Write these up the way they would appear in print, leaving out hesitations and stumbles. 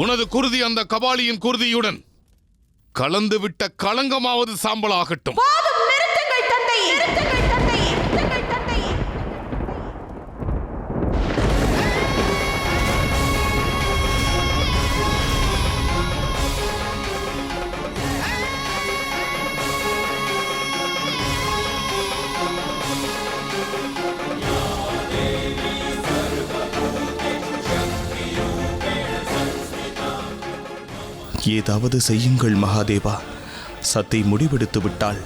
உனது குருதி அந்த கபாலியின் குருதியுடன் கலந்துவிட்ட களங்கமாவது சாம்பலாகட்டும். ஏதாவது செய்யுங்கள் மகாதேவா. சத்தை முடிவெடுத்து விட்டாள்.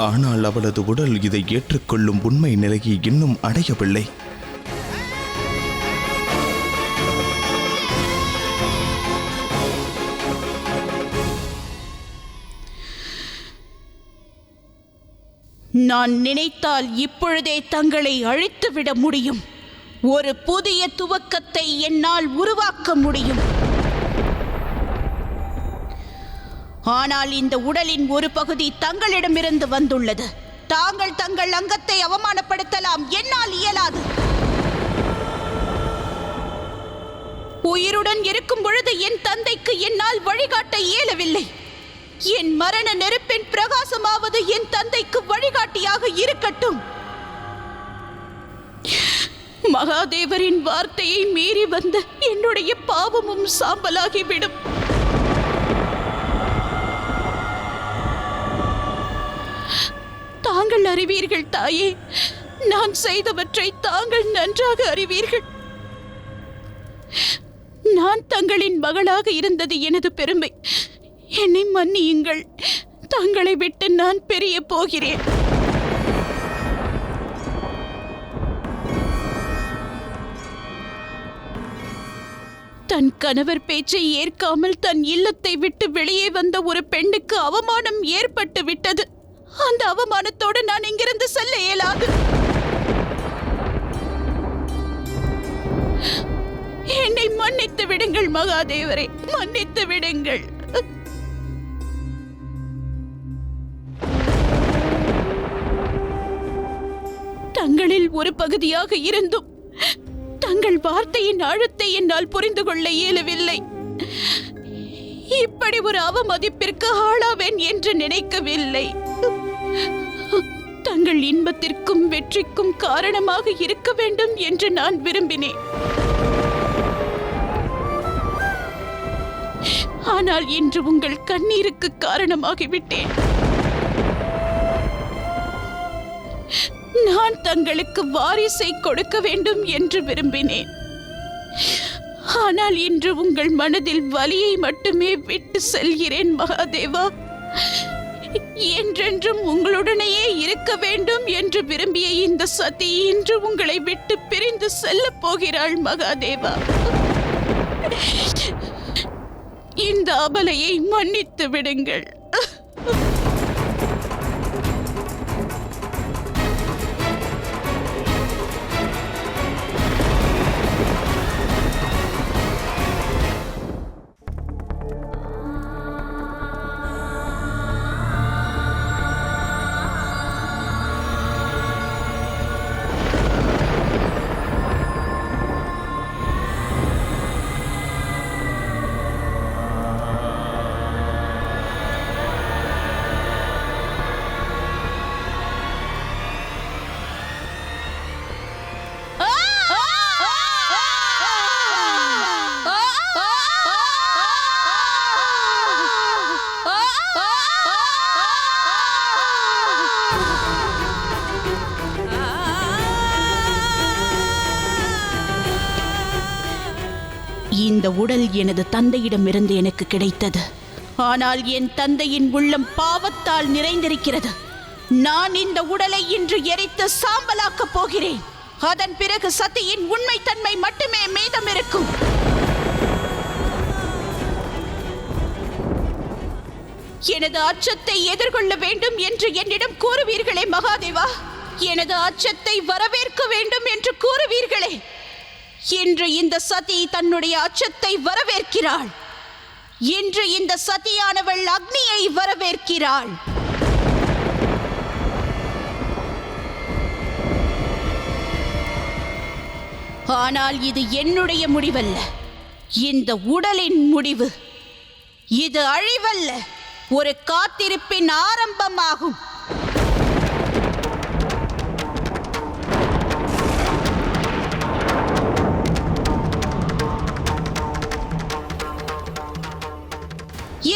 ஆனால் அவளது உடல் இதை ஏற்றுக்கொள்ளும் உண்மை நிலையை இன்னும் அடையவில்லை. நான் நினைத்தால் இப்பொழுதே தங்களை அழித்துவிட முடியும். ஒரு புதிய துவக்கத்தை என்னால் உருவாக்க முடியும். ஆனால் இந்த உடலின் ஒரு பகுதி தங்களிடமிருந்து வந்துள்ளது. தாங்கள் தங்கள் அங்கத்தை அவமானப்படுத்தலாம், என்னால் இயலாது. உயிருடன் இருக்கும் பொழுது என் தந்தைக்கு என்னால் வழிகாட்ட இயலவில்லை. என் மரண நெருப்பின் பிரகாசமாவது என் தந்தைக்கு வழிகாட்டியாக இருக்கட்டும். மகாதேவரின் வார்த்தையை மீறி வந்த என்னுடைய பாவமும் சாம்பலாகிவிடும். தாங்கள் அறிவீர்கள் தாயே, நான் செய்தவற்றை தாங்கள் நன்றாக அறிவீர்கள். நான் தங்களின் மகளாக இருந்தது எனது பெருமை. என்னை மன்னியுங்கள். தங்களை விட்டு நான் பிரிய போகிறேன். தன் கணவர் பேச்சை ஏற்காமல் தன் இல்லத்தை விட்டு வெளியே வந்த ஒரு பெண்ணுக்கு அவமானம் ஏற்பட்டு விட்டது. அந்த அவமானத்தோடு நான் இங்கிருந்து செல்ல இயலாது. என்னை மன்னித்து விடுங்கள் மகாதேவரே, மன்னித்து விடுங்கள். தங்களில் ஒரு பகுதியாக இருந்தும் தங்கள் வார்த்தையின் ஆழத்தை என்னால் புரிந்து கொள்ள இயலவில்லை. இப்படி ஒரு அவமதிப்பிற்கு ஆளாவேன் என்று நினைக்கவில்லை. தங்கள் இன்பத்திற்கும் வெற்றிக்கும் காரணமாக இருக்க வேண்டும் என்று நான் விரும்பினேன். ஆனால் இன்று உங்கள் கண்ணீருக்கு காரணமாகிவிட்டேன். நான் தங்களுக்கு வாரிசை கொடுக்க வேண்டும் என்று விரும்பினேன். ஆனால் இன்று உங்கள் மனதில் வலியை மட்டுமே விட்டு செல்கிறேன் மகாதேவா. என்றென்றும் உங்களுடனேயே இருக்க வேண்டும் என்று விரும்பிய இந்த சதி இன்று உங்களை விட்டு பிரிந்து செல்ல போகிறாள் மகாதேவா. இந்த அபலையை மன்னித்து விடுங்கள். இந்த உடல் எனது தந்தையிடமிருந்து எனக்கு கிடைத்தது. ஆனால் என் தந்தையின் உள்ளம் பாவத்தால் நிறைந்திருக்கிறது. நான் இந்த உடலை இன்று எரித்து சாம்பலாக்கப் போகிறேன். அதன் பிறகு சதியின் உண்மைத்தன்மை மட்டுமே மீதம் இருக்கும். எனது அச்சத்தை எதிர்கொள்ள வேண்டும் என்று என்னிடம் கூறுவீர்களே மகாதேவா. எனது அச்சத்தை வரவேற்க வேண்டும் என்று கூறுவீர்களே. இன்று இந்த சதி தன்னுடைய அச்சத்தை வரவேற்கிறாள். இன்று இந்த சதியானவள் அக்னியை வரவேற்கிறாள். ஆனால் இது என்னுடைய முடிவல்ல. இந்த உடலின் முடிவு இது அழிவல்ல, ஒரு காத்திருப்பின் ஆரம்பமாகும்.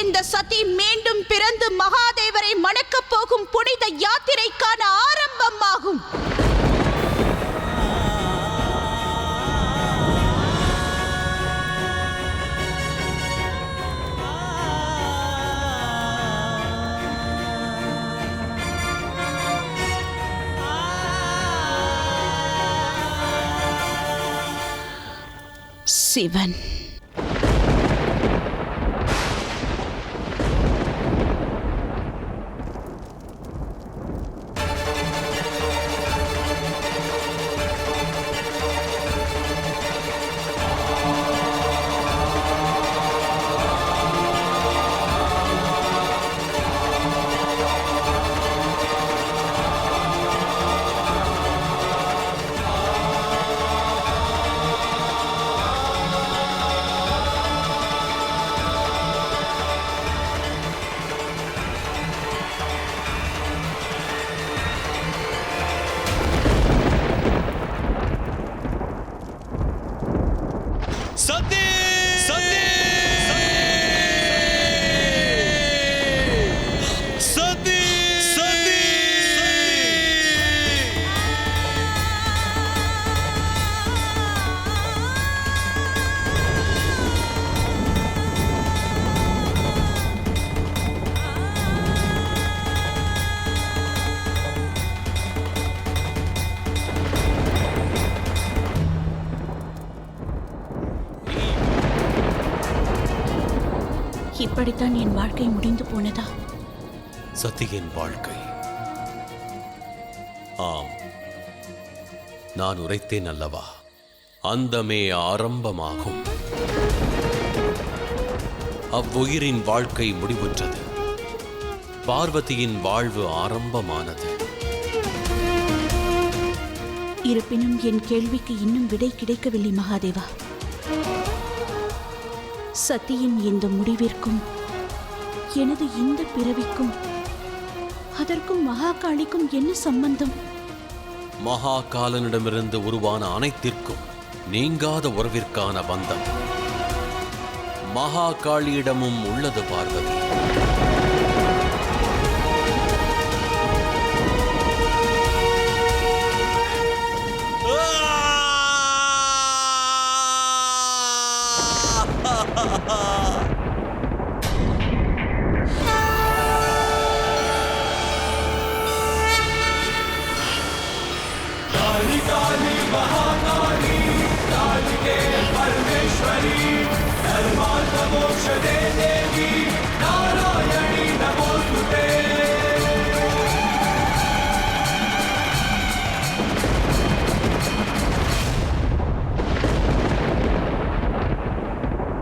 இந்த சதி மீண்டும் பிறந்து மகாதேவரை மணக்கப் போகும் புனித யாத்திரைக்கான ஆரம்பமாகும். சிவன் இப்படித்தான் என் வாழ்க்கை முடிந்து போனதா? சத்தியின் வாழ்க்கை. ஆம், நான் உரைத்தேன் அல்லவா, அந்தமே ஆரம்பமாகும். அவ்வுயிரின் வாழ்க்கை முடிவுற்றது. பார்வதியின் வாழ்வு ஆரம்பமானது. இருப்பினும் என் கேள்விக்கு இன்னும் விடை கிடைக்கவில்லை மகாதேவா. சத்தியின் இந்த முடிவிற்கும் எனது இந்த பிறவிக்கும் அதற்கும் மகாகாளிக்கும் என்ன சம்பந்தம்? மகாகாலனிடமிருந்து உருவான அனைத்திற்கும் நீங்காத உறவிற்கான பந்தம் மகாகாளியிடமும் உள்ளது பார்வதி.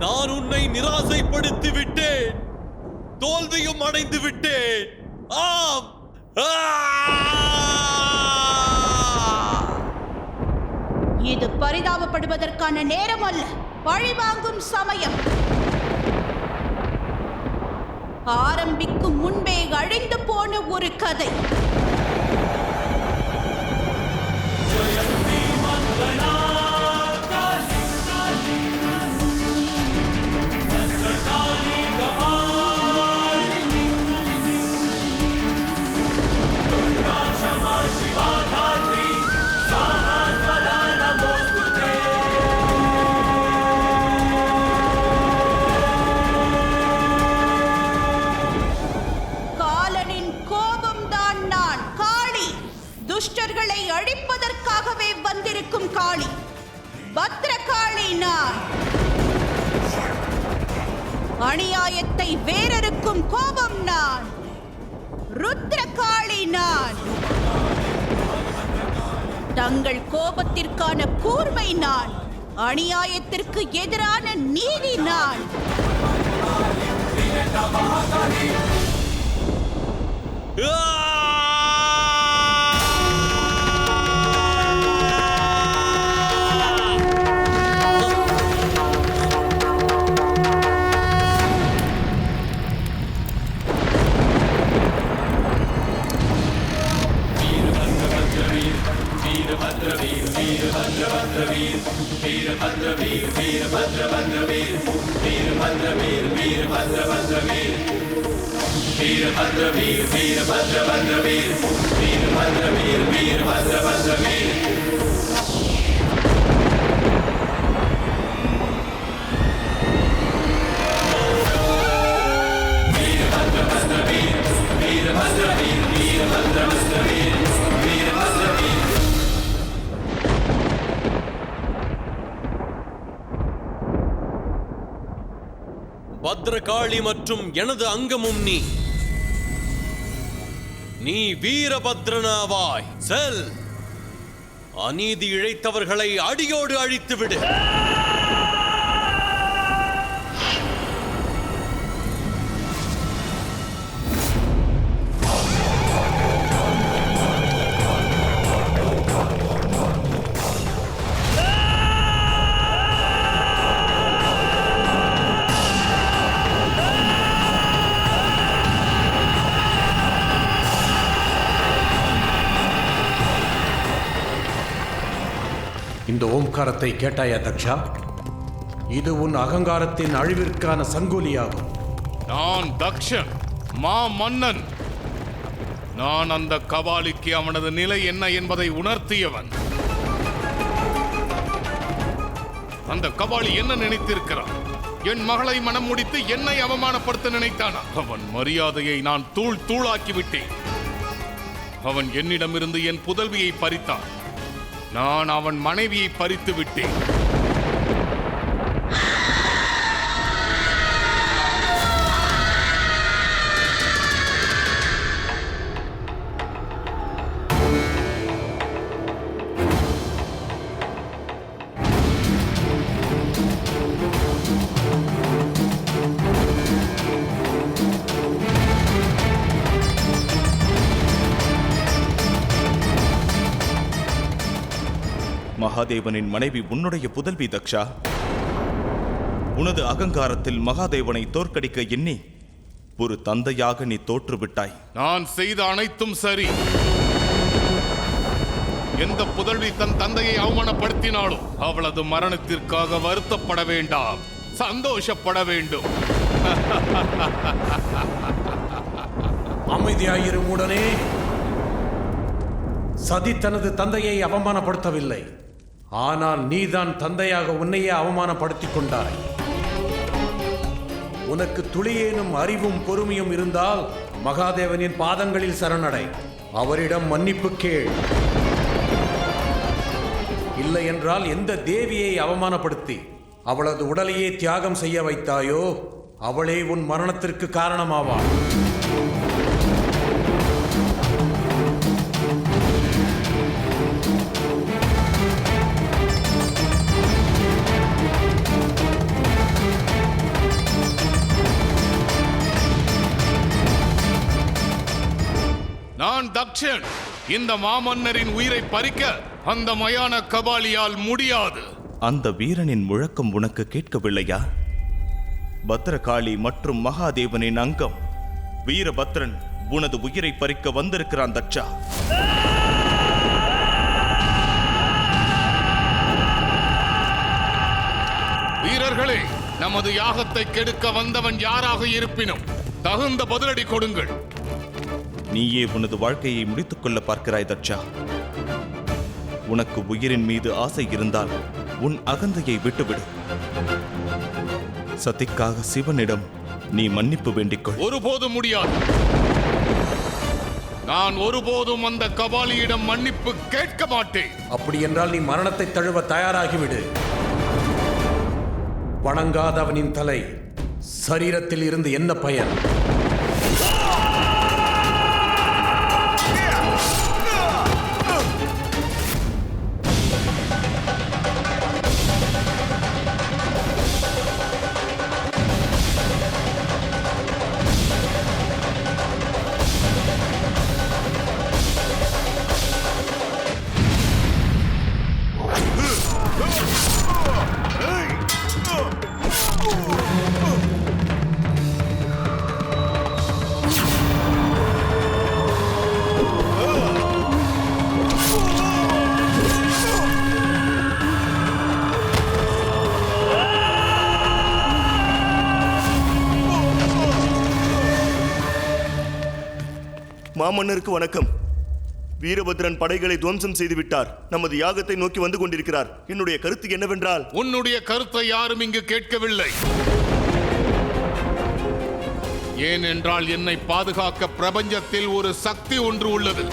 நான் உன்னை நிராசைப்படுத்தி விட்டேன், தோல்வியும் அடைந்து விட்டேன். ஆம், இது பரிதாபப்படுவதற்கான நேரம் அல்ல, பழிவாங்கும் சமயம். ஆரம்பிக்கும் முன்பே அழிந்து போன ஒரு கதை. துஷ்டர்களை அழிப்பதற்காகவே வந்திருக்கும் காளி, பத்ரகாளி நான். அநியாயத்தை வேறறுக்கும் கோபம் நான், ருத்ரகாளி நான். தங்கள் கோபத்திற்கான கூர்மை நான், அநியாயத்திற்கு எதிரான நீதி நான். பத்ரகாளி மற்றும் எனது அங்கமும் நீ வீரபத்ரனாவாய். செல், அநீதி இழைத்தவர்களை அடியோடு அழித்துவிடு. இந்த ஓம்காரத்தை கேட்டாயா தக்ஷா? இது உன் அகங்காரத்தின் அழிவிற்கான சங்கோலியாகும். நான் தக்ஷன், மா மன்னன். நான் அந்த கபாலிக்கு அவனது நிலை என்ன என்பதை உணர்த்தியவன். அந்த கபாலி என்ன நினைத்திருக்கிறான்? என் மகளை மனம் முடித்து என்னை அவமானப்படுத்த நினைத்தானா? அவன் மரியாதையை நான் தூள் தூளாக்கி விட்டேன். அவன் என்னிடமிருந்து என் புதல்வியை பறித்தான். நான் அவன் மனைவியை பறித்து விட்டேன். மகாதேவனின் மனைவி உன்னுடைய புதல்வி தக்ஷா. உனது அகங்காரத்தில் மகாதேவனை தோற்கடிக்க எண்ணி ஒரு தந்தையாக நீ தோற்றுவிட்டாய். நான் செய்த அனைத்தும் சரி. எந்த புதல்வி தன் தந்தையை அவமானப்படுத்தினாலும் அவளது மரணத்திற்காக வருத்தப்பட வேண்டாம், சந்தோஷப்பட வேண்டும். அமைதியாயிரு மூடனே. சதி தனது தந்தையை அவமானப்படுத்தவில்லை. ஆனால் நீதான் தந்தையாக உன்னையே அவமானப்படுத்திக் கொண்டாய். உனக்கு துளியேனும் அறிவும் பொறுமையும் இருந்தால் மகாதேவனின் பாதங்களில் சரணடை. அவரிடம் மன்னிப்பு கேள். இல்லை என்றால் எந்த தேவியை அவமானப்படுத்தி அவளது உடலையே தியாகம் செய்ய வைத்தாயோ அவளே உன் மரணத்திற்கு காரணமாவாள். நான் தக்ஷன். இந்த மாமன்னரின் உயிரை பறிக்க அந்த மயான கபாலியால் முடியாது. அந்த வீரனின் முழக்கம் உனக்கு கேட்கவில்லையா? பத்ரகாளி மற்றும் மகாதேவனின் அங்கம் வீரபத்ரன் உனது உயிரை பறிக்க வந்திருக்கிறான் தக்ஷா. வீரர்களே, நமது யாகத்தை கெடுக்க வந்தவன் யாராக இருப்பினும் தகுந்த பதிலடி கொடுங்கள். நீயே உனது வாழ்க்கையை முடித்துக் கொள்ள பார்க்கிறாய் தக்ஷா. உனக்கு உயிரின் மீது ஆசை இருந்தால் உன் அகந்தையை விட்டுவிடு. சதிக்காக சிவனிடம் நீ மன்னிப்பு வேண்டிக்கொள். ஒருபோதும் முடியாது. நான் ஒருபோதும் அந்த கபாலியிடம் மன்னிப்பு கேட்க மாட்டேன். அப்படி என்றால் நீ மரணத்தை தழுவ தயாராகிவிடு. வணங்காதவனின் தலை சரீரத்தில் இருந்து என்ன பயன்? மாமன்னருக்கு வணக்கம். வீரபத்ரன் படைகளை துவம்சம் செய்து விட்டார். நமது யாகத்தை நோக்கி வந்து கொண்டிருக்கிறார். என்னுடைய கருத்து என்னவென்றால், உன்னுடைய கருத்தை யாரும் இங்கு கேட்கவில்லை. ஏனென்றால் என்னை பாதுகாக்க பிரபஞ்சத்தில் ஒரு சக்தி ஒன்று உள்ளது.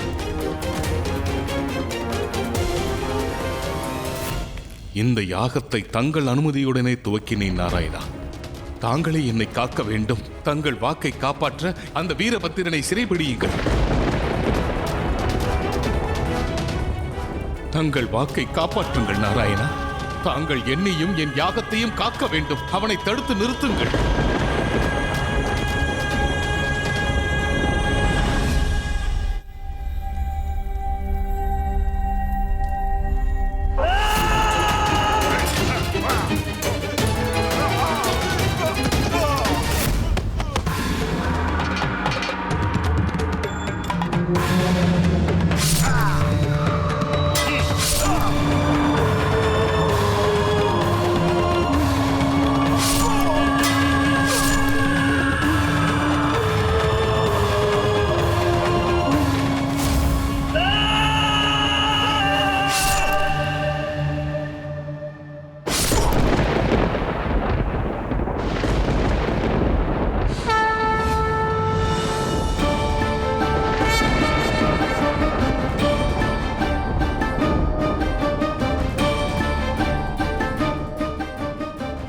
இந்த யாகத்தை தங்கள் அனுமதியுடனே துவக்கினேன் நாராயணா. தாங்களே என்னை காக்க வேண்டும். தங்கள் வாக்கை காப்பாற்ற அந்த வீரபத்திரனை சிறைபிடியுங்கள். தங்கள் வாக்கை காப்பாற்றுங்கள் நாராயணா. தாங்கள் என்னையும் என் யாகத்தையும் காக்க வேண்டும். அவனை தடுத்து நிறுத்துங்கள்.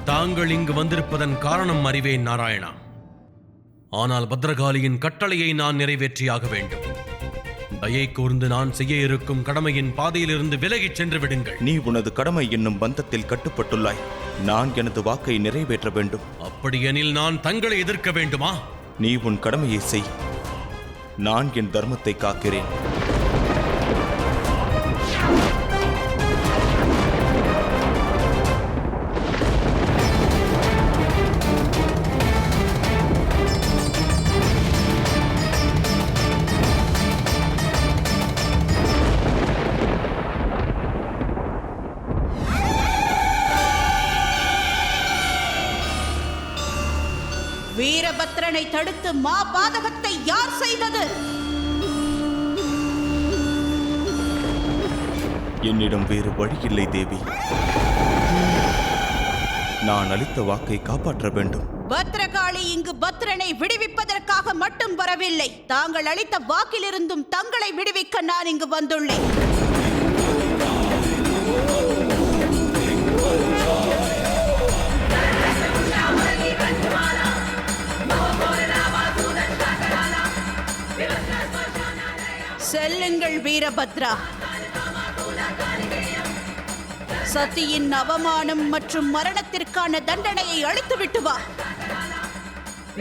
தாங்கள் இங்கு வந்திருப்பதன் காரணம் அறிவேன் நாராயணா. ஆனால் பத்ரகாளியின் கட்டளையை நான் நிறைவேற்றியாக வேண்டும். தயை கூர்ந்து நான் செய்ய இருக்கும் கடமையின் பாதையிலிருந்து விலகிச் சென்று விடுங்கள். நீ உனது கடமை என்னும் பந்தத்தில் கட்டுப்பட்டுள்ளாய். நான் எனது வாக்கை நிறைவேற்ற வேண்டும். அப்படியெனில் நான் தங்களை எதிர்க்க வேண்டுமா? நீ உன் கடமையை செய். நான் என் தர்மத்தை காக்கிறேன். வீரபத்ரனை தடுத்து மா பாதகத்தை யார் செய்தது? என்னிடம் வேறு வழியில்லை தேவி. நான் அளித்த வாக்கை காப்பாற்ற வேண்டும். பத்ரகாளி இங்கு பத்ரனை விடுவிப்பதற்காக மட்டும் வரவில்லை. தாங்கள் அளித்த வாக்கிலிருந்தும் தங்களை விடுவிக்க நான் இங்கு வந்துள்ளேன். செல்லுங்கள் வீரபத்ரா. சதியின் அவமானம் மற்றும் மரணத்திற்கான தண்டனையை அளித்துவிட்டு வா.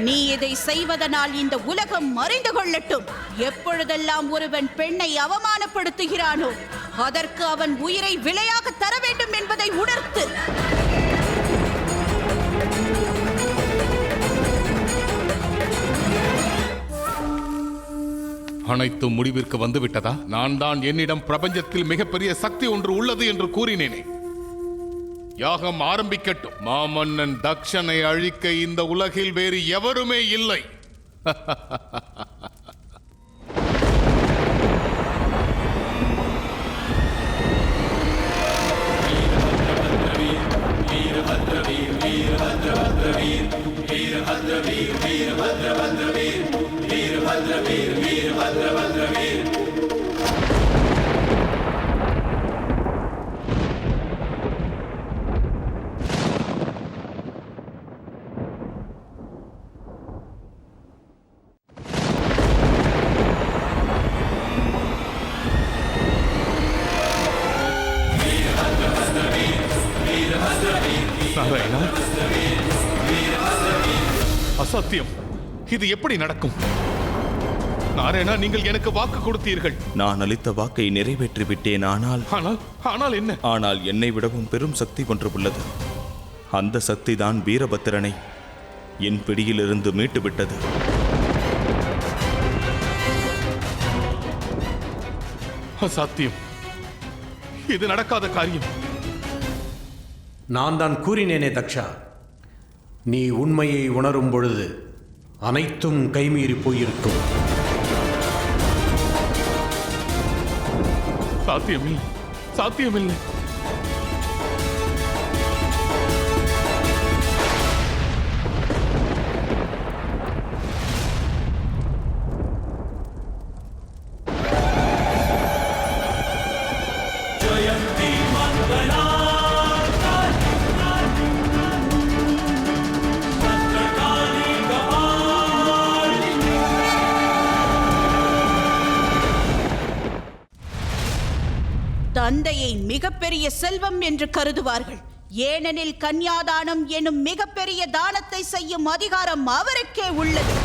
நீ இதை செய்வதனால் இந்த உலகம் அறிந்து கொள்ளட்டும். எப்பொழுதெல்லாம் ஒருவன் பெண்ணை அவமானப்படுத்துகிறானோ அதற்கு அவன் உயிரை விலையாக தர வேண்டும் என்பதை உணர்த்து. அனைத்தும் முடிவிற்கு வந்துவிட்டதா? நான் தான் என்னிடம் பிரபஞ்சத்தில் மிகப்பெரிய சக்தி ஒன்று உள்ளது என்று கூறினேனே. யாகம் ஆரம்பிக்கட்டும். மாமன்னன் தக்ஷனை அழிக்க இந்த உலகில் வேறு எவருமே இல்லை. நாராயணா, அசத்தியம். இது எப்படி நடக்கும்? நாராயணா, நீங்கள் எனக்கு வாக்கு கொடுத்தீர்கள். நான் அளித்த வாக்கை நிறைவேற்றி விட்டேன். ஆனால் என்ன? ஆனால் என்னை விடவும் பெரும் சக்தி ஒன்று உள்ளது. அந்த சக்தி தான் வீரபத்திரனை என் பிடியிலிருந்து மீட்டு விட்டது. அசாத்தியம். இது நடக்காத காரியம். நான் தான் கூறினேனே தக்ஷா, நீ உண்மையை உணரும் பொழுது அனைத்தும் கைமீறி போயிருக்கும். சாத்தியமில்லை, சாத்தியமில்லை. தந்தையை மிகப்பெரிய செல்வம் என்று கருதுவார்கள். ஏனெனில் கன்யாதானம் எனும் மிகப்பெரிய தானத்தை செய்யும் அதிகாரம் அவருக்கே உள்ளது.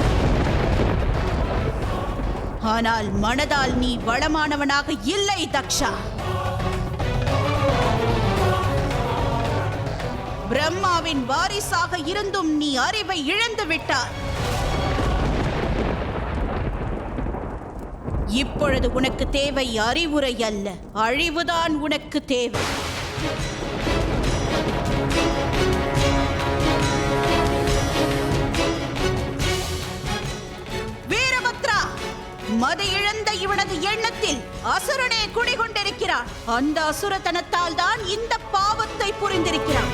ஆனால் மனதால் நீ வளமானவனாக இல்லை தக்ஷா. பிரம்மாவின் வாரிசாக இருந்தும் நீ அறிவை இழந்து விட்டாய். இப்பொழுது உனக்கு தேவை அறிவுரை அல்ல, அழிவுதான் உனக்கு தேவை. வீரபத்ரா, மது இழந்த இவனது எண்ணத்தில் அசுரனே குடிகொண்டிருக்கிறான். அந்த அசுரத்தனத்தால் தான் இந்த பாவத்தை புரிந்திருக்கிறான்.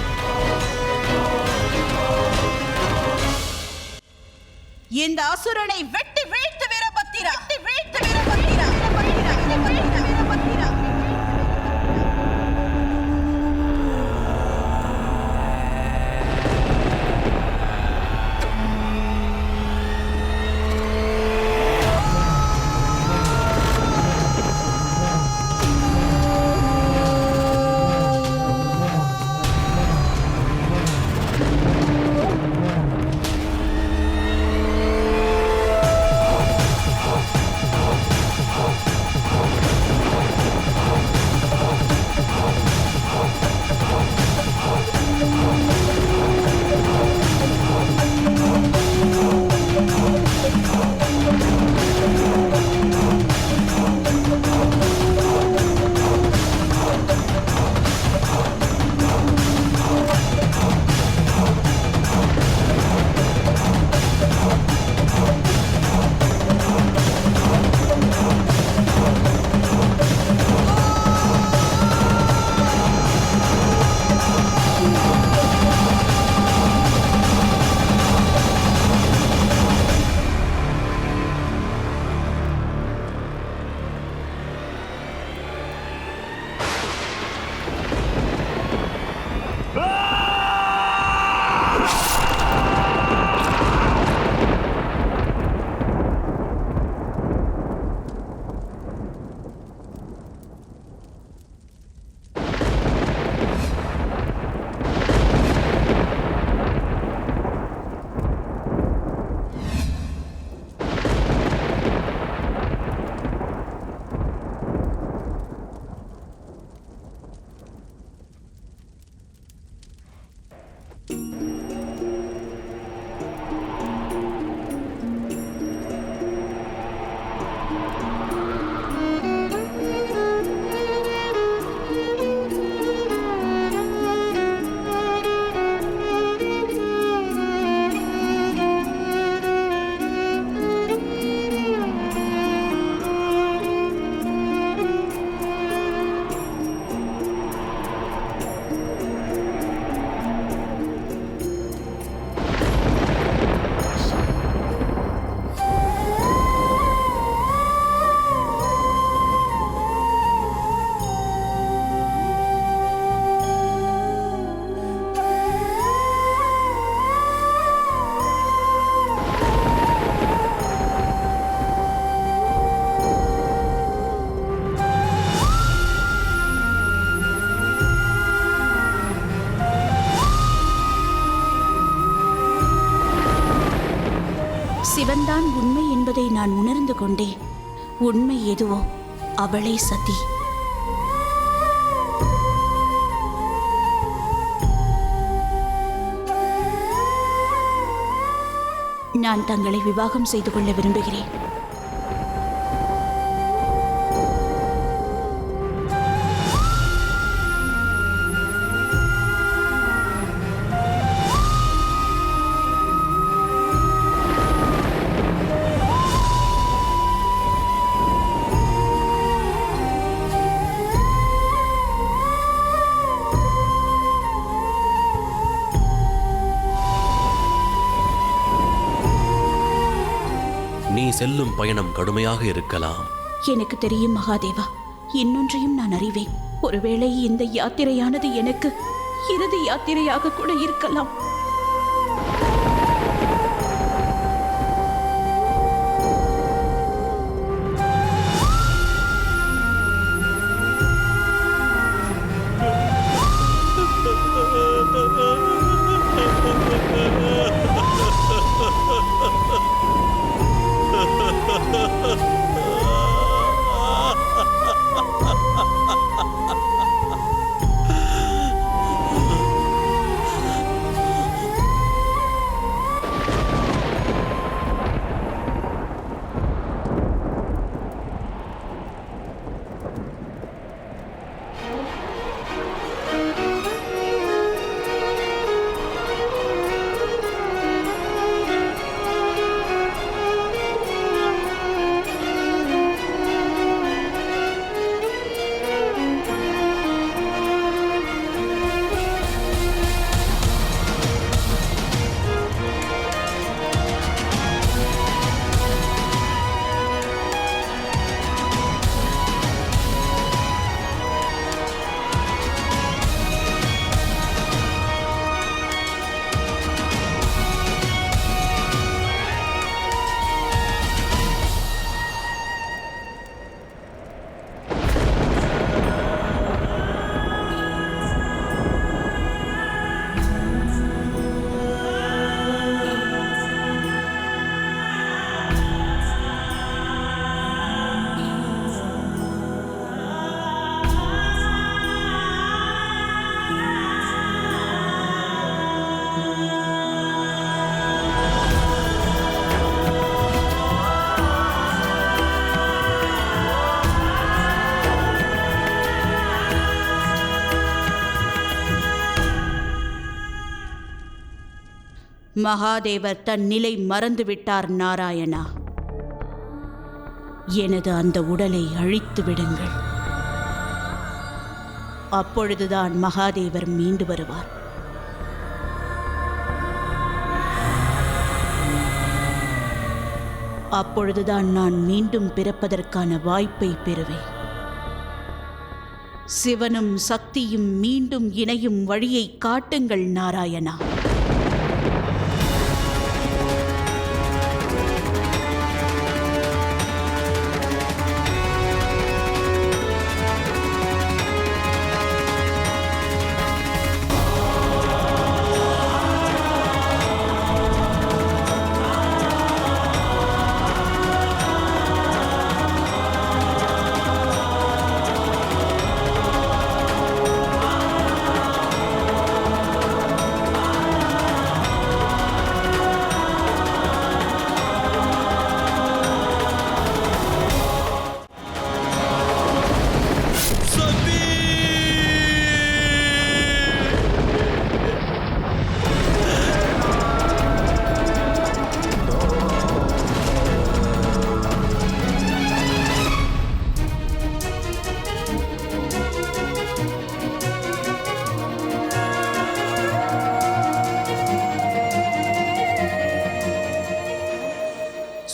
இந்த அசுரனை வெட்டி வீழ்த்து வீரபத்திரா, வீழ்த்து வீரபத்திரா, வீரபத்திரா. சிவன்தான் உண்மை என்பதை நான் உணர்ந்து கொண்டேன். உண்மை எதுவோ அவளே சதி. நான் தங்களை விவாகம் செய்து கொள்ள விரும்புகிறேன். செல்லும் பயணம் கடுமையாக இருக்கலாம். எனக்கு தெரியும் மகாதேவா. இன்னொன்றையும் நான் அறிவேன். ஒருவேளை இந்த யாத்திரையானது எனக்கு இறுதி யாத்திரையாக கூட இருக்கலாம். மகாதேவர் தன் நிலை மறந்துவிட்டார் நாராயணா. எனது அந்த உடலை அழித்து விடுங்கள். அப்பொழுதுதான் மகாதேவர் மீண்டு வருவார். அப்பொழுதுதான் நான் மீண்டும் பிறப்பதற்கான வாய்ப்பை பெறுவேன். சிவனும் சக்தியும் மீண்டும் இணையும் வழியை காட்டுங்கள் நாராயணா.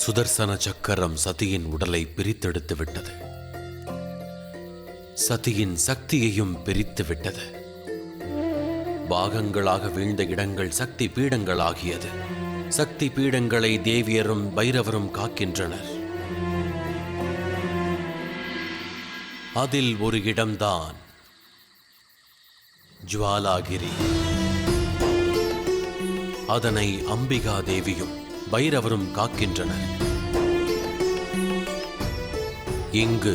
சுதர்சன சக்கரம் சதியின் உடலை பிரித்தெடுத்து விட்டது. சதியின் சக்தியையும் பிரித்து விட்டது. பாகங்களாக வீழ்ந்த இடங்கள் சக்தி பீடங்களாகியது. சக்தி பீடங்களை தேவியரும் பைரவரும் காக்கின்றனர். அதில் ஒரு இடம்தான் ஜுவாலாகிரி. அதனை அம்பிகா தேவியும் பைரவரும் காக்கின்றனர். இங்கு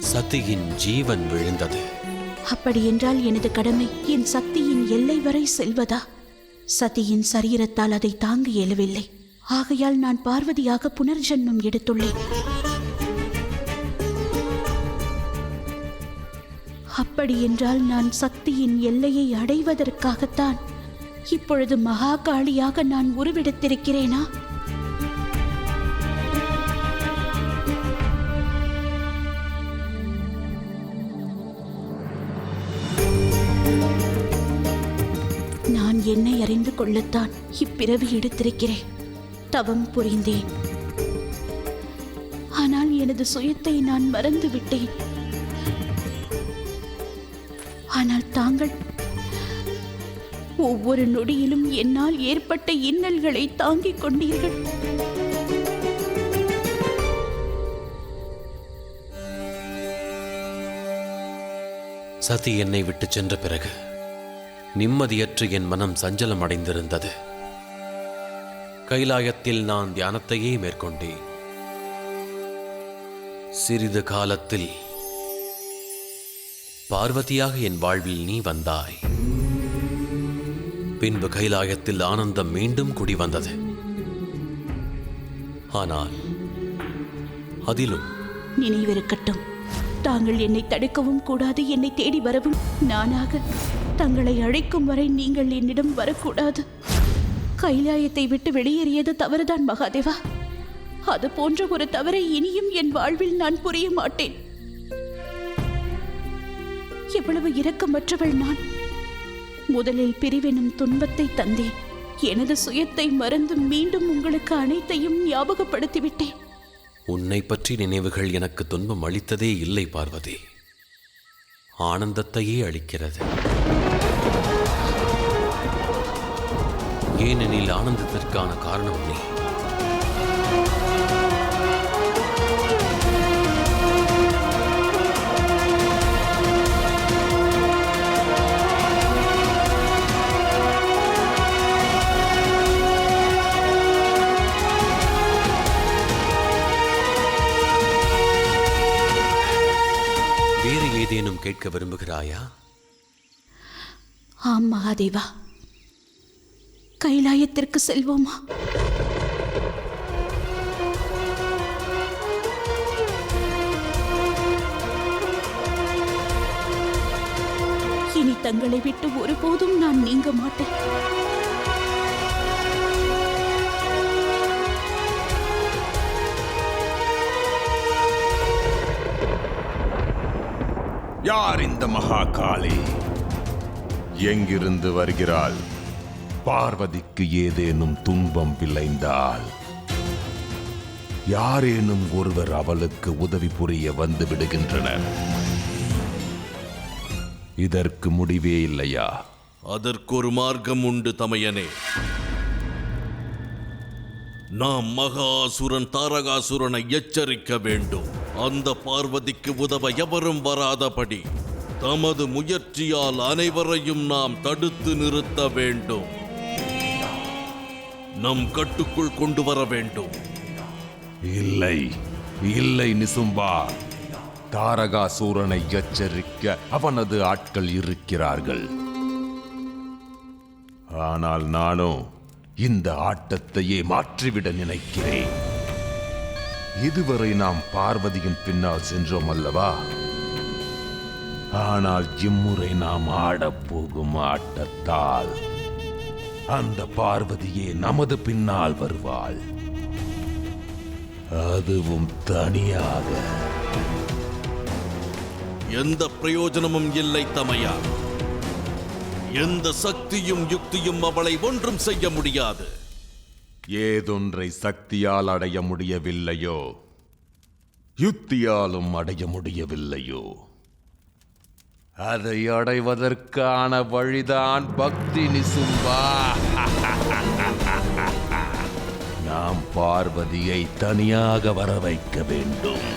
சதியின் ஜீவன் விழுந்தது. அப்படியென்றால் எனது கடமை என் சக்தியின் எல்லை வரை செல்வதா? சதியின் சரீரத்தால் அதை தாங்க இயலவில்லை. ஆகையால் நான் பார்வதியாக புனர்ஜென்மம் எடுத்துள்ளேன். அப்படியென்றால் நான் சக்தியின் எல்லையை அடைவதற்காகத்தான் இப்பொழுது மகாகாளியாக நான் உருவெடுத்திருக்கிறேனா? நான் என்னை அறிந்து கொள்ளத்தான் இப்பிறவி எடுத்திருக்கிறேன். தவம் புரிந்தேன், எனது சுயத்தை நான் மறந்து விட்டேன். ஆனால் தாங்கள் ஒவ்வொரு நொடியிலும் என்னால் ஏற்பட்ட இன்னல்களை தாங்கிக் கொண்டீர்கள். சதி என்னை விட்டு சென்ற பிறகு நிம்மதியற்று என் மனம் சஞ்சலம் அடைந்திருந்தது. கைலாயத்தில் நான் தியானத்தையே மேற்கொண்டேன். சிறிது காலத்தில் பார்வதியாக என் வாழ்வில் நீ வந்தாய். பின்பு கைலாயத்தில் ஆனந்தம் மீண்டும் குடி வந்தது. ஆனால் அதிலும் நினைவிருக்கட்டும், தாங்கள் என்னை தடுக்கவும் கூடாது, என்னை தேடி வரவும். நானாக தங்களை அழைக்கும் வரை நீங்கள் என்னிடம் வரக்கூடாது. கைலாயத்தை விட்டு வெளியேறியது தவறுதான் மகாதேவா. அது போன்ற ஒரு தவறை இனியும் என் வாழ்வில் நான் புரிய மாட்டேன். எவ்வளவு இரக்கமற்றவள் நான்! முதலில் பிரிவெனும் துன்பத்தை தந்தேன். எனது சுயத்தை மறந்து மீண்டும் உங்களுக்கு அனைத்தையும் ஞாபகப்படுத்திவிட்டேன். உன்னை பற்றி நினைவுகள் எனக்கு துன்பம் அளித்ததே இல்லை பார்வதி, ஆனந்தத்தையே அளிக்கிறது. ஏனெனில் ஆனந்தத்திற்கான காரணம் நீ. வேறு ஏதேனும் கேட்க விரும்புகிறாயா? ஆம் மகாதேவா, கைலாயத்திற்கு செல்வோமா? இனி தங்களை விட்டு ஒருபோதும் நான் நீங்க மாட்டேன். யார் இந்த மகாகாளி? எங்கிருந்து வருகிறாள்? பார்வதிக்கு ஏதேனும் துன்பம் விளைந்தால் யாரேனும் ஒருவர் அவளுக்கு உதவி புரிய வந்து விடுகின்றனர். இதற்கு முடிவே இல்லையா? அதற்கொரு மார்க்கம் உண்டு தமையனே. நாம் மகாசுரன் தாரகாசுரனை எச்சரிக்க வேண்டும். அந்த பார்வதிக்கு உதவ எவரும் வராதபடி தமது முயற்சியால் அனைவரையும் நாம் தடுத்து நிறுத்த வேண்டும். நம் கட்டுக்குள் கொண்டு வர வேண்டும். இல்லை இல்லை நிசும்பா, தாரகாசூரனை எச்சரிக்க அவனது ஆட்கள் இருக்கிறார்கள். ஆனால் நானோ இந்த ஆட்டத்தையே மாற்றிவிட நினைக்கிறேன். இதுவரை நாம் பார்வதியின் பின்னால் சென்றோம் அல்லவா? ஆனால் இம்முறை நாம் ஆடப்போகும் ஆட்டத்தால் அந்த பார்வதியே நமது பின்னால் வருவாள். அதுவும் தனியாக. எந்த பிரயோஜனமும் இல்லை தமையா. எந்த சக்தியும் யுக்தியும் அவளை ஒன்றும் செய்ய முடியாது. ஏதொன்றை சக்தியால் அடைய முடியவில்லையோ, யுக்தியாலும் அடைய முடியவில்லையோ, அதை அடைவதற்கான வழிதான் பக்தி நிசும்பா. நாம் பார்வதியை தனியாக வர வைக்க வேண்டும்.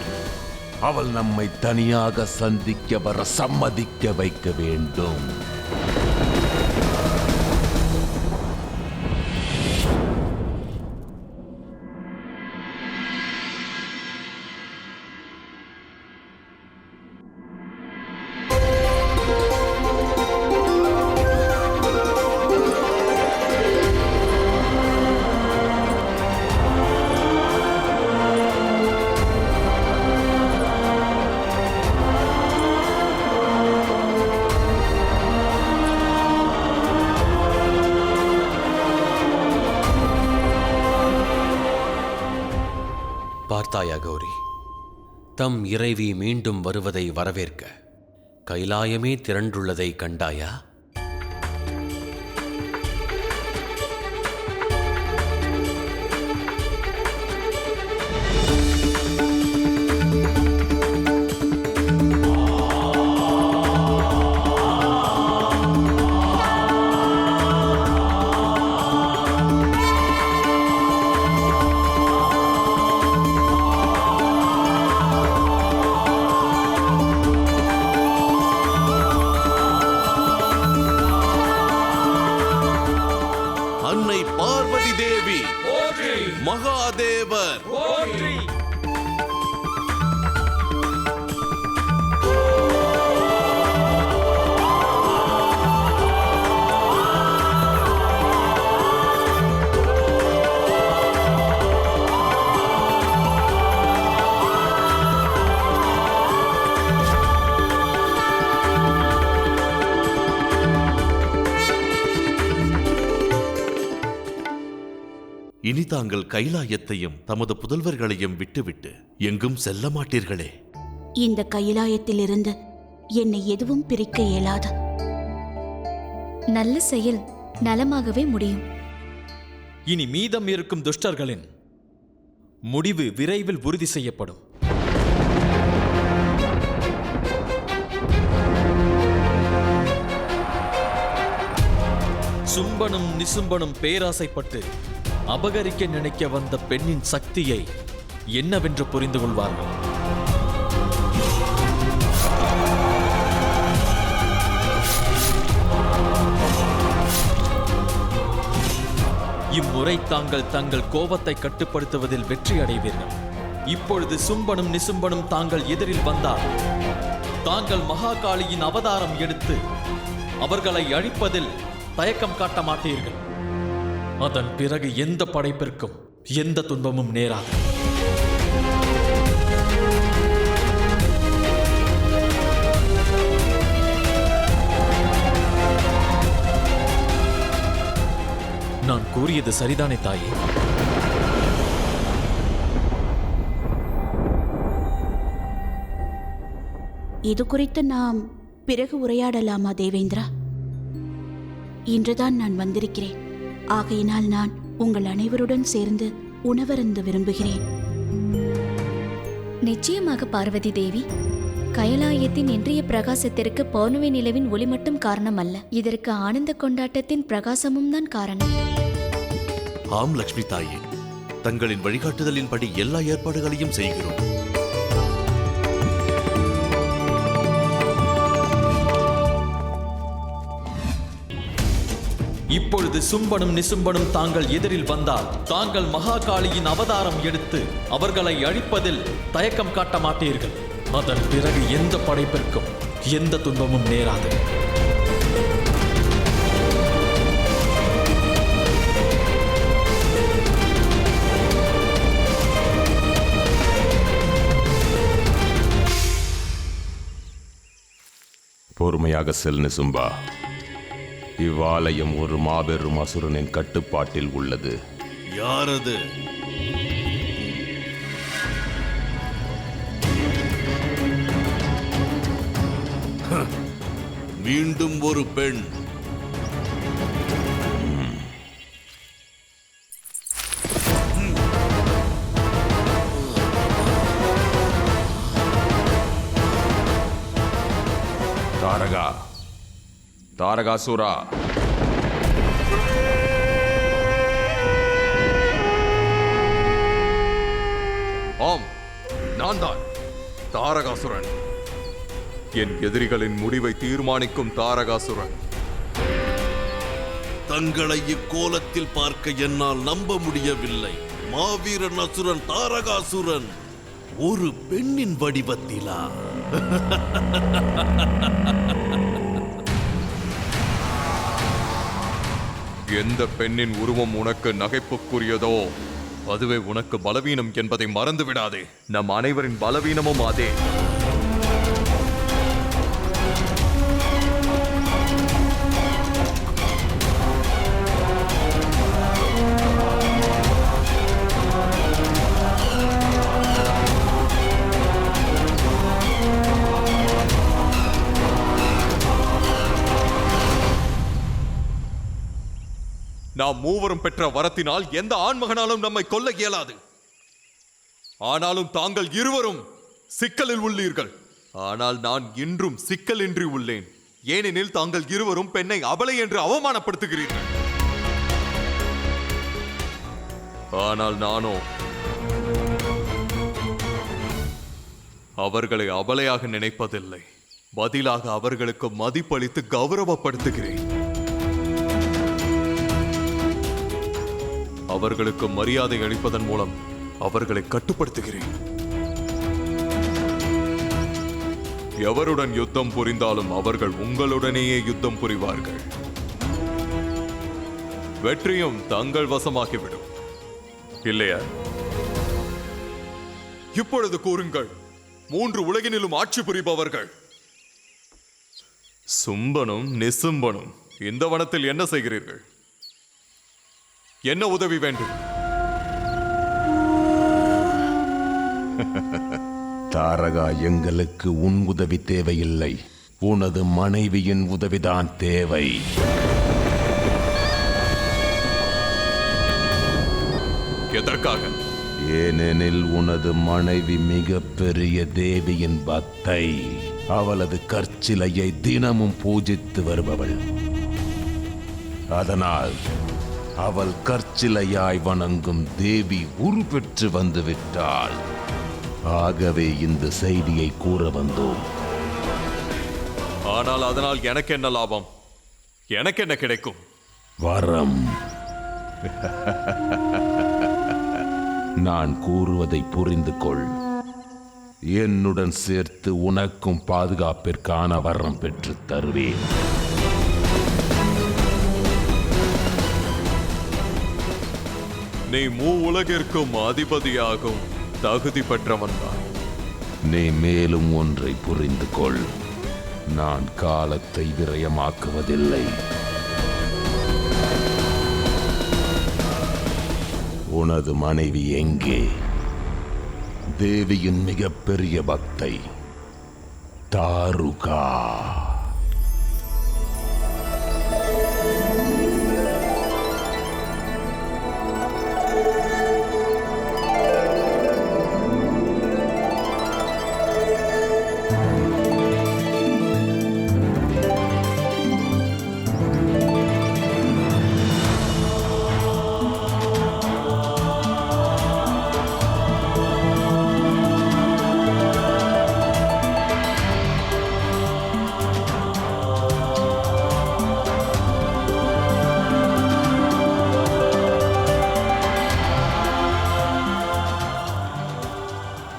அவள் நம்மை தனியாக சந்திக்க வர சம்மதிக்க வைக்க வேண்டும். பார்த்தாயா கௌரி, தம் இறைவி மீண்டும் வருவதை வரவேற்க கைலாயமே திரண்டுள்ளதை கண்டாயா? மகாதேவர். இனி தாங்கள் கைலாயத்தையும் தமது புதல்வர்களையும் விட்டுவிட்டு எங்கும் செல்ல மாட்டீர்களே? இந்த கைலாயத்திலிருந்து என்னை எதுவும் பிரிக்க இயலாது. நல்ல செயல் நலமாகவே முடியும். இனி மீதம் இருக்கும் துஷ்டர்களின் முடிவு விரைவில் உறுதி செய்யப்படும். சும்பனும் நிசும்பனும் பேராசைப்பட்டு அபகரிக்க நினைக்க வந்த பெண்ணின் சக்தியை என்னவென்று புரிந்து கொள்வார்கள். இம்முறை தாங்கள் தங்கள் கோபத்தை கட்டுப்படுத்துவதில் வெற்றி அடைவீர்கள். இப்பொழுது சும்பனும் நிசும்பனும் தாங்கள் எதிரில் வந்தால் தாங்கள் மகாகாளியின் அவதாரம் எடுத்து அவர்களை அழிப்பதில் தயக்கம் காட்ட மாட்டீர்கள். அதன் பிறகு எந்த படைப்பிற்கும் எந்த துன்பமும் நேராது. நான் கூறியது சரிதானே தாயே? இது குறித்து நாம் பிறகு உரையாடலாமா தேவேந்திரா? இன்றுதான் நான் வந்திருக்கிறேன். ஆகையினால் நான் உங்கள் அனைவருடன் சேர்ந்து உணவருந்த விரும்புகிறேன். நிச்சயமாக பார்வதி தேவி. கைலாயத்தின் இன்றைய பிரகாசத்திற்கு பௌர்ணமி நிலவின் ஒளி மட்டும் காரணம் அல்ல, இதற்கு ஆனந்த கொண்டாட்டத்தின் பிரகாசமும் தான் காரணம். ஆம் லக்ஷ்மி தாயே, தங்களின் வழிகாட்டுதலின்படி எல்லா ஏற்பாடுகளையும் செய்கிறோம். இப்பொழுது சும்பனும் நிசும்பனும் தாங்கள் எதிரில் வந்தால் தாங்கள் மகாகாளியின் அவதாரம் எடுத்து அவர்களை அழிப்பதில் தயக்கம் காட்ட மாட்டீர்கள். அதன் பிறகு எந்த படைப்பிற்கும் எந்த துன்பமும் நேராது. பொறுமையாக செல் நிசும்பா. இவ்வாலயம் ஒரு மாபெரும் அசுரனின் கட்டுப்பாட்டில் உள்ளது. யாரது? மீண்டும் ஒரு பெண். தாரகா, தாரகாசுரா, ஆம், நான் தான் தாரகாசுரன். என் எதிரிகளின் முடிவை தீர்மானிக்கும் தாரகாசுரன். தங்களை இக்கோலத்தில் பார்க்க என்னால் நம்ப முடியவில்லை. மாவீரன் அசுரன் தாரகாசுரன் ஒரு பெண்ணின் வடிவத்திலா? எந்த பெண்ணின் உருவம் உனக்கு நகைப்புக்குரியதோ அதுவே உனக்கு பலவீனம் என்பதை மறந்து விடாதே. நம் அனைவரின் பலவீனமும் அதே. நாம் மூவரும் பெற்ற வரத்தினால் எந்த ஆண்மகனாலும் நம்மை கொல்ல இயலாது. ஆனாலும் தாங்கள் இருவரும் சிக்கலில் உள்ளீர்கள். ஆனால் நான் இன்றும் சிக்கலின்றி உள்ளேன். ஏனெனில் தாங்கள் இருவரும் பெண்ணை அபலை என்று அவமானப்படுத்துகிறீர்கள். ஆனால் நானோ அவர்களை அபலையாக நினைப்பதில்லை. பதிலாக அவர்களுக்கு மதிப்பளித்து கௌரவப்படுத்துகிறேன். அவர்களுக்கு மரியாதை அளிப்பதன் மூலம் அவர்களை கட்டுப்படுத்துகிறேன். எவருடன் யுத்தம் புரிந்தாலும் அவர்கள் உங்களுடனேயே யுத்தம் புரிவார்கள். வெற்றியும் தங்கள் வசமாகிவிடும், இல்லையா? இப்பொழுது கூறுங்கள், 3 உலகினிலும் ஆட்சி புரிபவர்கள் சும்பனும் நிசும்பனும் இந்த வனத்தில் என்ன செய்கிறீர்கள்? என்ன உதவி வேண்டும்? தாரகா, எங்களுக்கு உன் உதவி தேவையில்லை. உனது மனைவியின் உதவிதான் தேவை. எதற்காக? ஏனெனில் உனது மனைவி மிகப்பெரிய தேவியின் பக்தை. அவளது கற்சிலையை தினமும் பூஜித்து வருபவள். அதனால் அவள் கற்சிலையாய் வணங்கும் தேவி உருப்பெற்று வந்து விட்டாள். ஆகவே இந்த செய்தியை கூற வந்தோம். ஆனால் அதனால் எனக்கு என்ன லாபம்? எனக்கு என்ன கிடைக்கும்? வரம். நான் கூறுவதை புரிந்து கொள். என்னுடன் சேர்த்து உனக்கும் பாதுகாப்பிற்கான வரம் பெற்று தருவேன். நீ உலகிற்கும் அதிபதியாகும் தகுதி பெற்றவன் தான். நீ மேலும் ஒன்றை புரிந்து கொள். நான் காலத்தை விரயமாக்குவதில்லை. உனது மனைவி எங்கே? தேவியின் மிகப்பெரிய பக்தை தாருகா.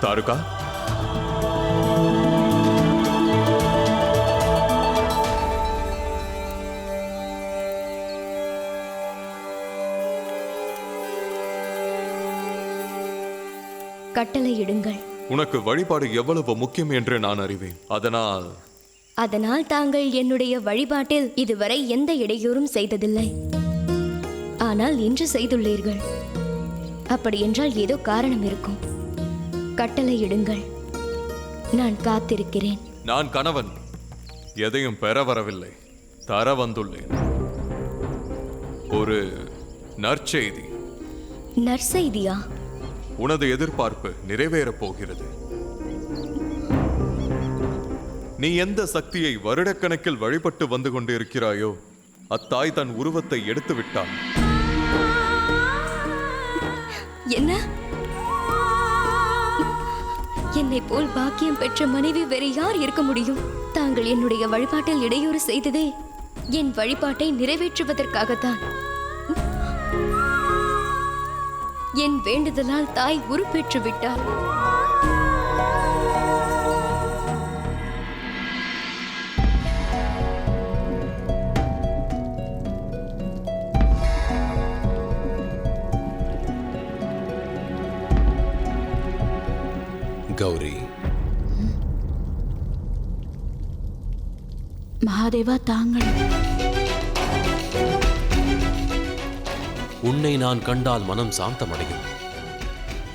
தாருகா, கட்டளையிடுங்கள். உனக்கு வழிபாடு எவ்வளவு முக்கியம் என்று நான் அறிவேன். அதனால் தாங்கள் என்னுடைய வழிபாட்டில் இதுவரை எந்த இடையூறும் செய்ததில்லை. ஆனால் இன்று செய்துள்ளீர்கள். அப்படி என்றால் ஏதோ காரணம் இருக்கும். கட்டளையிடுங்கள். நான் காத்திருக்கிறேன். நான் கணவன் எதையும் பெற வரவில்லை, தர வந்துள்ளேன். ஒரு நற்செய்தி. நற்செய்தியா? உனது எதிர்பார்ப்பு நிறைவேறப் போகிறது. நீ எந்த சக்தியை வருடக்கணக்கில் வழிபட்டு வந்து கொண்டிருக்கிறாயோ அத்தாய் தன் உருவத்தை எடுத்து விட்டாள். என்ன? என்னை போல் பாக்கியம் பெற்ற மனைவி வேறு யார் இருக்க முடியும்? தாங்கள் என்னுடைய வழிபாட்டில் இடையூறு செய்ததே என் வழிபாட்டை நிறைவேற்றுவதற்காகத்தான். என் வேண்டுதலால் தாய் உருப்பெற்று விட்டார். கௌரி, மகாதேவா, தாங்கள் உன்னை நான் கண்டால் மனம் சாந்தமடையும்.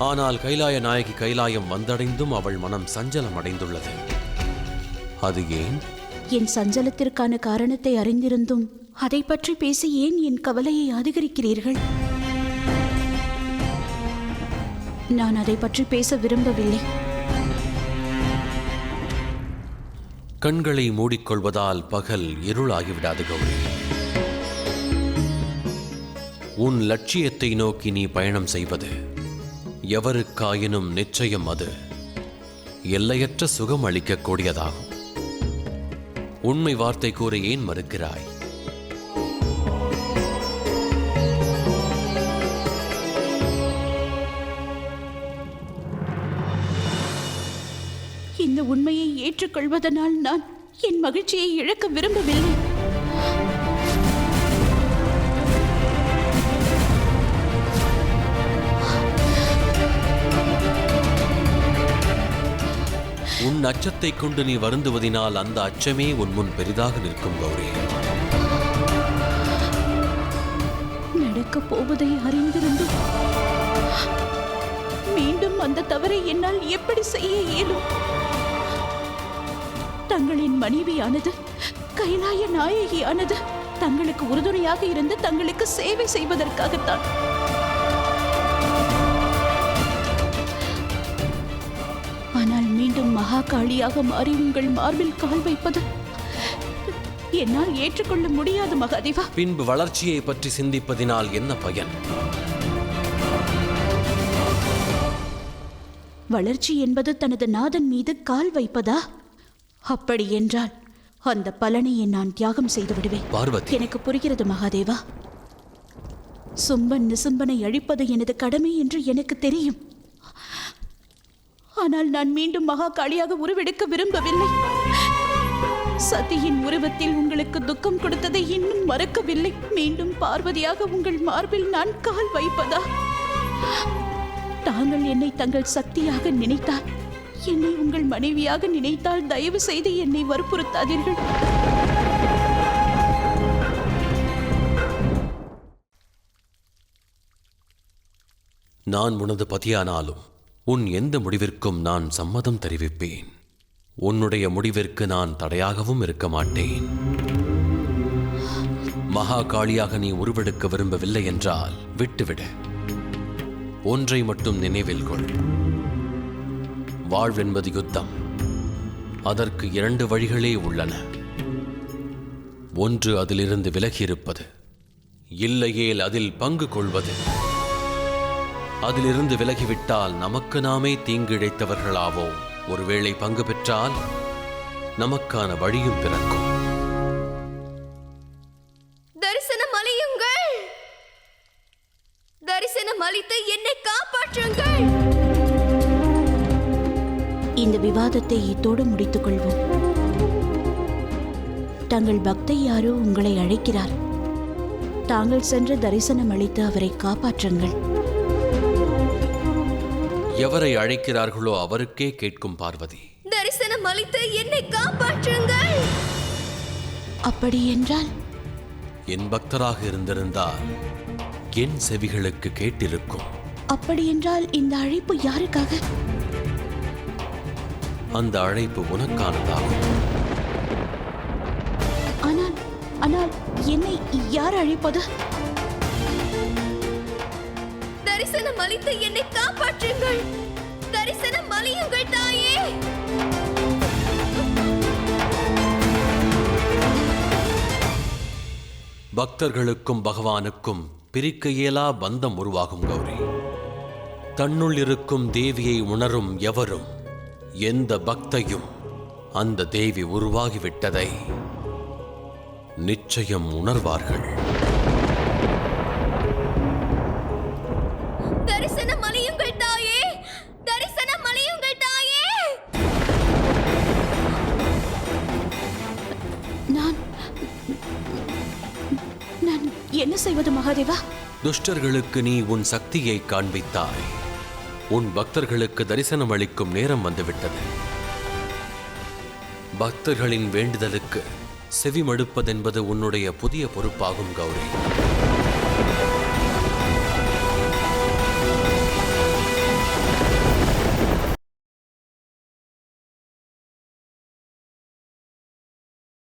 ஆனால் கைலாய நாயகி கைலாயம் வந்தடைந்தும் அவள் மனம் சஞ்சலம் அடைந்துள்ளது. அது ஏன்? என் சஞ்சலத்திற்கான காரணத்தை அறிந்திருந்தும் அதை பற்றி பேசி ஏன் என் கவலையை அதிகரிக்கிறீர்கள்? நான் அதை பற்றி பேச விரும்பவில்லை. கண்களை மூடிக்கொள்வதால் பகல் இருளாகிவிடாது கௌரி. உன் லட்சியத்தை நோக்கி நீ பயணம் செய்வது எவருக்காயினும் நிச்சயம் அது எல்லையற்ற சுகம் அளிக்கக்கூடியதாகும். உண்மை வார்த்தை கூற ஏன் மறுக்கிறாய்? உண்மையை ஏற்றுக்கொள்வதனால் நான் என் மகிழ்ச்சியை இழக்க விரும்பவில்லை. உன் அச்சத்தை கொண்டு நீ வருந்துவதினால் அந்த அச்சமே உன் முன் பெரிதாக நிற்கும் கௌரி. நடக்கப் போவதை அறிந்திருந்தும் மீண்டும் அந்த தவறை என்னால் எப்படி செய்ய இயலும்? தங்களின் மனைவியானது, கைலாய நாயகியானது தங்களுக்கு உறுதுணையாக இருந்து தங்களுக்கு சேவை செய்வதற்காகத்தான். ஆனால் மீண்டும் மகாகாளியாக மாறி உங்கள் மார்பில் கால் வைப்பது என்னால் ஏற்றுக்கொள்ள முடியாது மகாதேவா. பின்பு வளர்ச்சியை பற்றி சிந்திப்பதினால் என்ன பயன்? வளர்ச்சி என்பது தனது நாதன் மீது கால் வைப்பதா? அப்படி என்றால் அந்த பலனை நான் தியாகம் செய்து விடுவேன். பார்வதி, எனக்கு புரிகிறது மகாதேவா. சும்பன் நிசும்பனை அழிப்பது எனது கடமை என்று எனக்கு தெரியும். ஆனால் நான் மீண்டும் மகாகாளியாக உருவெடுக்க விரும்பவில்லை. சதியின் உருவத்தில் உங்களுக்கு துக்கம் கொடுத்ததை இன்னும் மறக்கவில்லை. மீண்டும் பார்வதியாக உங்கள் மார்பில் நான் கால் வைப்பதா? தாங்கள் என்னை தங்கள் சக்தியாக நினைத்தால், என்னை உங்கள் மனைவியாக நினைத்தால் தயவு செய்து என்னை வற்புறுத்தாதீர்கள். நான் உனது பதியானாலும் உன் எந்த முடிவிற்கும் நான் சம்மதம் தெரிவிப்பேன். உன்னுடைய முடிவிற்கு நான் தடையாகவும் இருக்க மாட்டேன். மகாகாளியாக நீ உருவெடுக்க விரும்பவில்லை என்றால் விட்டுவிடு. ஒன்றை மட்டும் நினைவில் கொள். வாழ்வென்பது யுத்தம். அதற்கு 2 வழிகளே உள்ளன. ஒன்று அதிலிருந்து விலகியிருப்பது, இல்லையேல் அதில் பங்கு கொள்வது. அதிலிருந்து விலகிவிட்டால் நமக்கு நாமே தீங்கு இழைத்தவர்களாவோம். ஒருவேளை பங்கு பெற்றால் நமக்கான வழியும் பிறக்கும். தரிசனம் அளியுங்கள். தரிசனம் அளித்து என்னை காப்பாற்றுங்கள். இந்த விவாதத்தை இத்தோடு முடித்துக் கொள்வோம். தங்கள் பக்தை யாரோ உங்களை அழைக்கிறார். தாங்கள் சென்று தரிசனம் அளித்து அவரை காப்பாற்றுங்கள். எவரை அழைக்கிறார்களோ அவருக்கே கேட்கும் பார்வதி. தரிசனம் அளித்து என்னை காப்பாற்றுங்கள். அப்படி என்றால் என் பக்தராக இருந்திருந்தால் என் செவிகளுக்கு கேட்டிருக்கும். அப்படி என்றால் இந்த அழைப்பு யாருக்காக? அந்த அழைப்பு உனக்கானதாகும். ஆனால் என்னை யார் அழைப்பது? தரிசனம் அளித்து என்னை காப்பாற்றுங்கள். தரிசனம் அளியுங்கள் தாயே. பக்தர்களுக்கும் பகவானுக்கும் பிரிக்க இயலா பந்தம் உருவாகும் கௌரி. தன்னுள் இருக்கும் தேவியை உணரும் எவரும், எந்த பக்தையும் அந்த தேவி உருவாகிவிட்டதை நிச்சயம் உணர்வார்கள். தரிசனம் அளியுங்கள் தாயே. தரிசனம் அளியுங்கள் தாயே. நான் என்ன செய்வது மகாதேவா? துஷ்டர்களுக்கு நீ உன் சக்தியை காண்பித்தாய். உன் பக்தர்களுக்கு தரிசனம் அளிக்கும் நேரம் வந்துவிட்டது. பக்தர்களின் வேண்டுதலுக்கு செவிமடுப்பதென்பது உன்னுடைய புதிய பொறுப்பாகும் கௌரி.